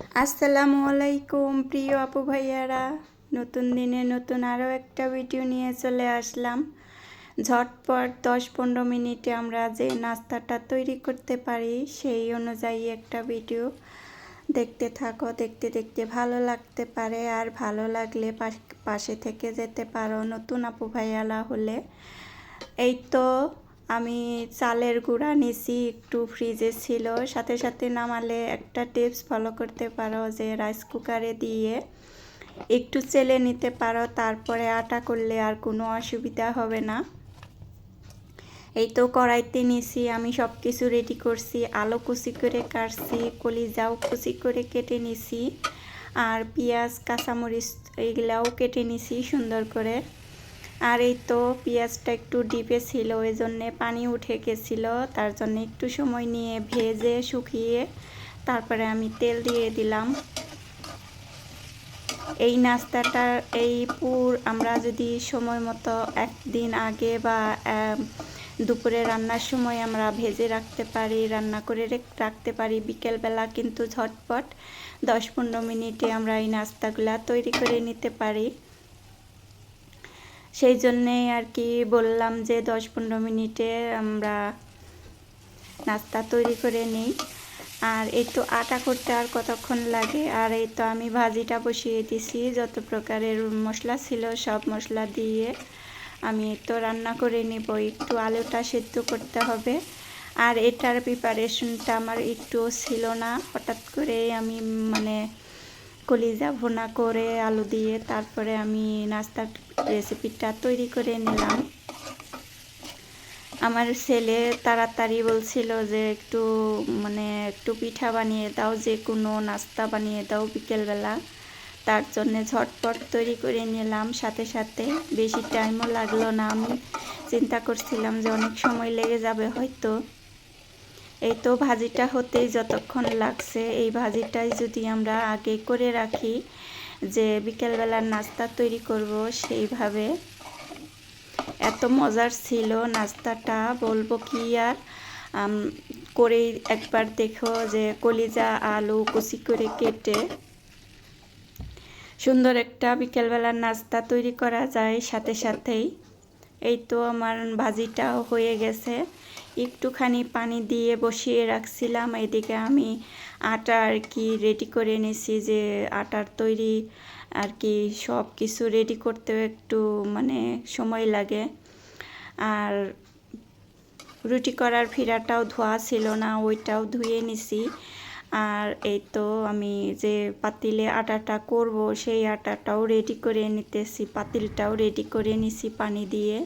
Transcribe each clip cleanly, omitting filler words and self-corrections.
আসসালামু আলাইকুম প্রিয় আপু ভাইয়ারা, নতুন দিনে নতুন আরও একটা ভিডিও নিয়ে চলে আসলাম। ঝটপট 10-15 মিনিটে আমরা যে নাস্তাটা তৈরি করতে পারি সেই অনুযায়ী একটা ভিডিও দেখতে থাকো। দেখতে দেখতে ভালো লাগতে পারে, আর ভালো লাগলে পাশে থেকে যেতে পারো নতুন আপু ভাইয়ারা হলে। এই তো আমি চালের গুঁড়া নিছি, একটু ফ্রিজে ছিল, সাথে সাথে নামালে একটা টিপস ফলো করতে পারো যে রাইস কুকারে দিয়ে একটু চেলে নিতে পারো, তারপরে আটা করলে আর কোনো অসুবিধা হবে না। এই তো কড়াইতে নিছি, আমি সব কিছু রেডি করছি, আলু কুচি করে কাটছি, কলিজাও কুচি করে কেটে নিছি, আর পেঁয়াজ কাঁচামরিচ এইগুলাও কেটে নিছি সুন্দর করে। আর এই তো পেঁয়াজটা একটু ডিপে ছিল, ওই জন্যে পানি উঠে গেছিল, তার জন্য একটু সময় নিয়ে ভেজে শুকিয়ে তারপরে আমি তেল দিয়ে দিলাম। এই নাস্তাটার এই পুর আমরা যদি সময় মতো একদিন আগে বা দুপুরে রান্নার সময় আমরা ভেজে রাখতে পারি, রান্না করে রাখতে পারি, বিকেলবেলা কিন্তু ঝটপট 10-15 মিনিটে আমরা এই নাস্তাগুলা তৈরি করে নিতে পারি। সেই জন্যেই আর কি বললাম যে 10-15 মিনিটে আমরা নাস্তা তৈরি করে নিই। আর এই তো আটা করতে আর কতক্ষণ লাগে। আর এই তো আমি ভাজিটা বসিয়ে দিছি, যত প্রকারের মশলা ছিল সব মশলা দিয়ে আমি তো রান্না করে নিব। একটু আলুটা সেদ্ধ করতে হবে, আর এটার প্রিপারেশনটা আমার একটুও ছিল না, হঠাৎ করে আমি কলিজা ভুনা করে আলু দিয়ে তারপরে আমি নাস্তার রেসিপিটা তৈরি করে নিলাম। আমার ছেলে তাড়াতাড়ি বলছিল যে একটু পিঠা বানিয়ে দাও, যে কোনো নাস্তা বানিয়ে দাও বিকেলবেলা, তার জন্যে ঝটপট তৈরি করে নিলাম। সাথে সাথে বেশি টাইমও লাগলো না, আমি চিন্তা করছিলাম যে অনেক সময় লেগে যাবে হয়তো। এই তো ভাজিটা হতেই যতক্ষণ লাগছে, এই ভাজিটাই যদি আমরা আগে করে রাখি যে বিকেলবেলার নাস্তা তৈরি করব, সেইভাবে এত মজার ছিল নাস্তাটা, বলবো কি আর। করেই একবার দেখো যে কলিজা আলু কুচি করে কেটে সুন্দর একটা বিকেলবেলার নাস্তা তৈরি করা যায় সাথে সাথেই। এই তো আমার ভাজিটাও হয়ে গেছে, একটুখানি পানি দিয়ে বসিয়ে রাখছিলাম। এদিকে আমি আটা আর কি রেডি করে নিছি, যে আটার তৈরি আর কি সব কিছু রেডি করতে একটু সময় লাগে। আর রুটি করার ফিরাটাও ধোয়া ছিল না, ওইটাও ধুয়ে নিছি। আর এই তো আমি যে পাতিলে আটাটা করব সেই আটাটাও রেডি করে নিতেছি, পাতিলটাও রেডি করে নিছি পানি দিয়ে।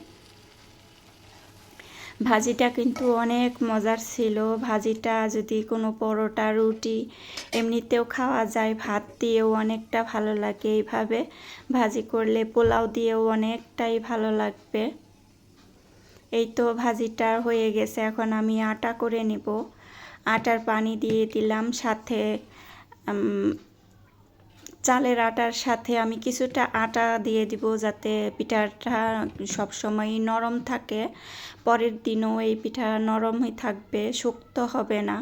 ভাজিটা কিন্তু অনেক মজার ছিল। ভাজিটা যদি কোনো পরোটা রুটি এমনিতেও খাওয়া যায়, ভাত দিয়েও অনেকটা ভালো লাগে। এইভাবে ভাজি করলে পোলাও দিয়েও অনেকটাই ভালো লাগবে। এই তো ভাজিটা হয়ে গেছে, এখন আমি আটা করে নিব। আটার পানি দিয়ে দিলাম, সাথে চালের আটার সাথে আমি কিছুটা আটা দিয়ে দিব, যাতে পিঠাটা সবসময় নরম থাকে, পরের দিনও এই পিঠা নরমই থাকবে, শক্ত হবে না।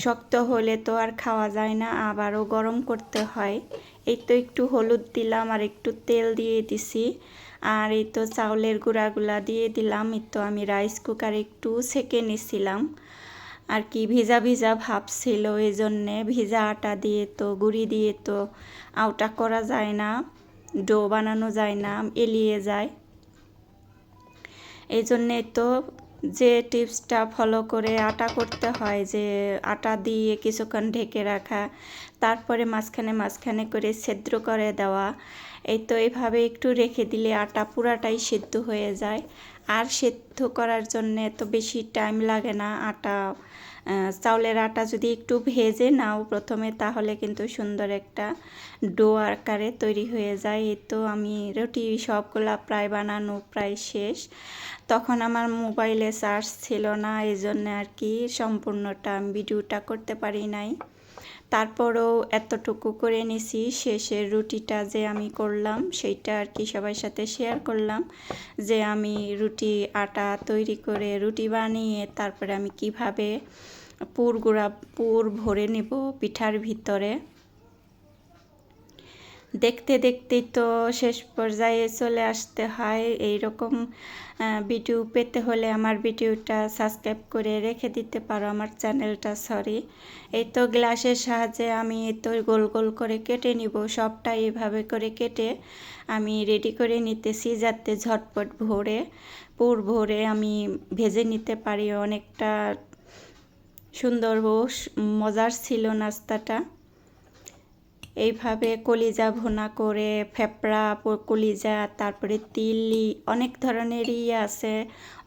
শক্ত হলে তো আর খাওয়া যায় না, আবারও গরম করতে হয়। এই তো একটু হলুদ দিলাম আর একটু তেল দিয়ে দিছি, আর এই তো চাউলের গুঁড়াগুলা দিয়ে দিলাম। এই তো আমি রাইস কুকারে একটু সেঁকে নিছিলাম আর কি, ভিজা ভিজা ভাব ছিল, এই জন্যে ভিজা আটা দিয়ে তো গুঁড়ি দিয়ে তো আউটা করা যায় না, ডো বানানো যায় না, এলিয়ে যায়। এই জন্যে তো যে টিপসটা ফলো করে আটা করতে হয়, যে আটা দিয়ে কিছুক্ষণ ঢেকে রাখা, তারপরে মাঝখানে মাঝখানে করে ছিদ্র করে দেওয়া। এই তো এইভাবে একটু রেখে দিলে আটা পুরাটাই সিদ্ধ হয়ে যায়, আর সিদ্ধ করার জন্যে তো বেশি টাইম লাগে না। চাউলের আটা যদি একটু ভেজে নাও প্রথমে, তাহলে কিন্তু সুন্দর একটা ডো আকারে তৈরি হয়ে যায়। এই তো আমি রুটি সবগুলা প্রায় বানানো প্রায় শেষ, তখন আমার মোবাইলে চার্জ ছিল না, এই জন্য আর কি সম্পূর্ণটা আমি ভিডিওটা করতে পারি নাই। তারপরেও এতটুকু করে নিছি, শেষের রুটিটা যে আমি করলাম সেইটা আর কি সবার সাথে শেয়ার করলাম, যে আমি রুটি আটা তৈরি করে রুটি বানিয়ে তারপরে আমি কিভাবে পুর ভরে নিব পিঠার ভিতরে। দেখতে দেখতেই তো শেষ পর্যায়ে চলে আসতে হয়। এইরকম ভিডিও পেতে হলে আমার ভিডিওটা সাবস্ক্রাইব করে রেখে দিতে পারো আমার চ্যানেলটা। এই তো গ্লাসের সাহায্যে আমি এই তো গোল গোল করে কেটে নিব। সবটা এইভাবে করে কেটে আমি রেডি করে নিতেছি, যাতে ঝটপট পুর ভরে আমি ভেজে নিতে পারি। অনেকটা সুন্দর ও মজার ছিল নাস্তাটা। এইভাবে কলিজা ভুনা করে, ফেপড়া, কলিজা, তারপরে তিলি, অনেক ধরনেরই আছে,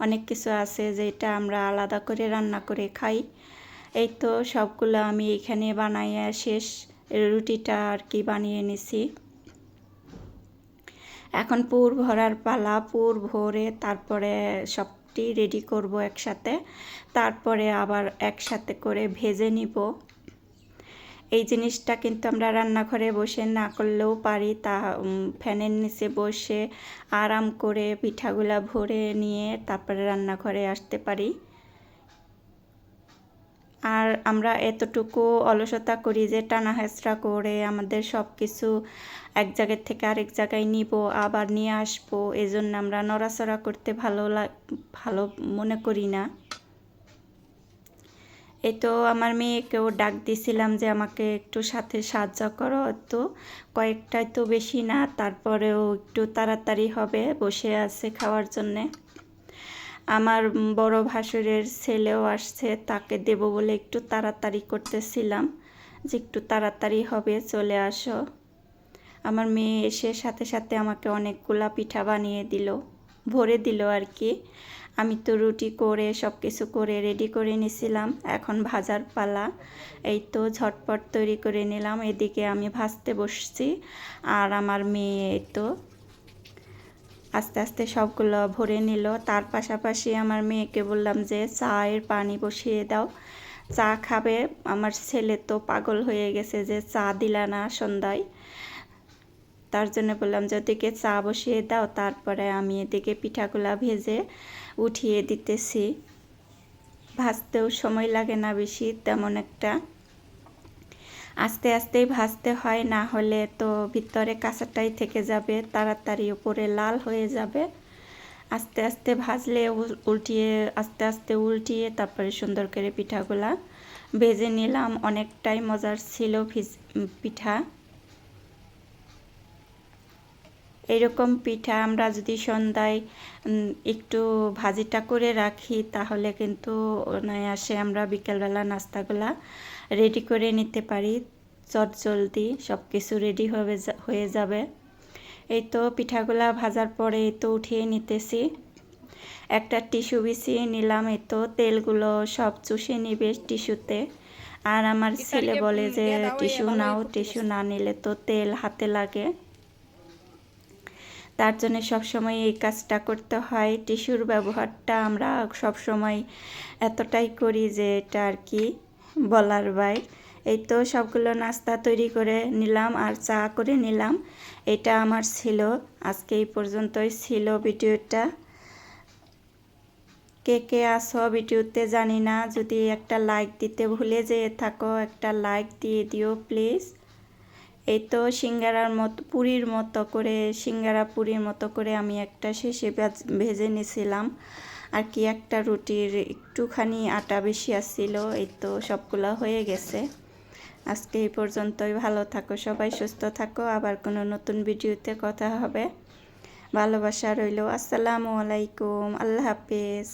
অনেক কিছু আছে যেটা আমরা আলাদা করে রান্না করে খাই। এই তো সবগুলো আমি এখানে বানাইয়া শেষ, রুটিটা আর কি বানিয়ে নিছি। এখন পুর ভরার পালা। পুর ভরে তারপরে সবটি রেডি করব একসাথে, তারপরে আবার একসাথে করে ভেজে নিব। এই জিনিসটা কিন্তু আমরা রান্নাঘরে বসে না করলেও পারি, তা ফ্যানের নিচে বসে আরাম করে পিঠাগুলা ভরে নিয়ে তারপরে রান্নাঘরে আসতে পারি। আর আমরা এতটুকু অলসতা করি যে টানা হেঁচড়া করে আমাদের সব কিছু এক জায়গা থেকে আরেক জায়গায় নিব, আবার নিয়ে আসবো। এজন্য আমরা নড়াচড়া করতে ভালো মনে করি না। এই তো আমার মেয়েকেও ডাক দিছিলাম যে আমাকে একটু সাথে সাহায্য করো। তো কয়েকটাই তো বেশি না, তারপরেও একটু তাড়াতাড়ি হবে, বসে আছে খাওয়ার জন্যে। আমার বড় ভাসুরের ছেলেও আসছে, তাকে দেব বলে একটু তাড়াতাড়ি করতেছিলাম যে একটু তাড়াতাড়ি হবে, চলে আসো। আমার মেয়ে এসে সাথে সাথে আমাকে অনেকগুলা পিঠা বানিয়ে দিল, ভরে দিল আর কি। আমি তো রুটি করে সব কিছু করে রেডি করে নিছিলাম, এখন ভাজার পালা। এই তো ঝটপট তৈরি করে নিলাম। এদিকে আমি ভাজতে বসছি, আর আমার মেয়ে এই তো আস্তে আস্তে সবগুলো ভরে নিল। তার পাশাপাশি আমার মেয়েকে বললাম যে চায়ের পানি বসিয়ে দাও, চা খাবে। আমার ছেলে তো পাগল হয়ে গেছে যে চা দিলা না সন্ধ্যায়। তার জন্য বললাম যে ওদিকে চা বসিয়ে দাও, তারপরে আমি এদিকে পিঠাগুলা ভেজে উঠিয়ে দিতেছি। ভাজতেও সময় লাগে না বেশি তেমন একটা, আস্তে আস্তেই ভাজতে হয়, না হলে তো ভিতরে কাঁচাটাই থেকে যাবে, তাড়াতাড়ি উপরে লাল হয়ে যাবে। আস্তে আস্তে ভাজলে আস্তে আস্তে উল্টিয়ে তারপরে সুন্দর করে পিঠাগুলা ভেজে নিলাম। অনেকটাই মজার ছিল পিঠা। এইরকম পিঠা আমরা যদি সন্ধ্যায় একটু ভাজিটা করে রাখি, তাহলে কিন্তু অনায়াসে আমরা বিকেলবেলা নাস্তাগুলা রেডি করে নিতে পারি। চটজলদি সব কিছু রেডি হয়ে যাবে। এই তো পিঠাগুলা ভাজার পরে এই তো উঠিয়ে নিতেছি। একটা টিস্যু বিছিয়ে নিলাম। এই তো তেলগুলো সব চুষে নিবে টিস্যুতে। আর আমার ছেলে বলে যে টিস্যু নাও, টিস্যু না নিলে তো তেল হাতে লাগে। তার জন্য সবসময় এই কাজটা করতে হয়। টিস্যুর ব্যবহারটা আমরা সবসময় এতটাই করি যে এটা আর কি বলার বাইরে। এই তো সবগুলো নাস্তা তৈরি করে নিলাম আর চা করে নিলাম। এটা আমার ছিল আজকে, এই পর্যন্তই ছিল ভিডিওটা। কে কে আসো ভিডিওতে জানি না, যদি একটা লাইক দিতে ভুলে যেয়ে থাকো একটা লাইক দিয়ে দিও প্লিজ। এই তো সিঙ্গারার মতো পুরির মতো করে আমি একটা শেষে ভেজে নিয়েছিলাম আর কি। একটা রুটির একটুখানি আটা বেশি আসছিল। এই তো সবগুলো হয়ে গেছে। আজকে এই পর্যন্তই। ভালো থাকো সবাই, সুস্থ থাকো। আবার কোনো নতুন ভিডিওতে কথা হবে। ভালোবাসা রইল। আসসালামু আলাইকুম, আল্লাহ হাফেজ।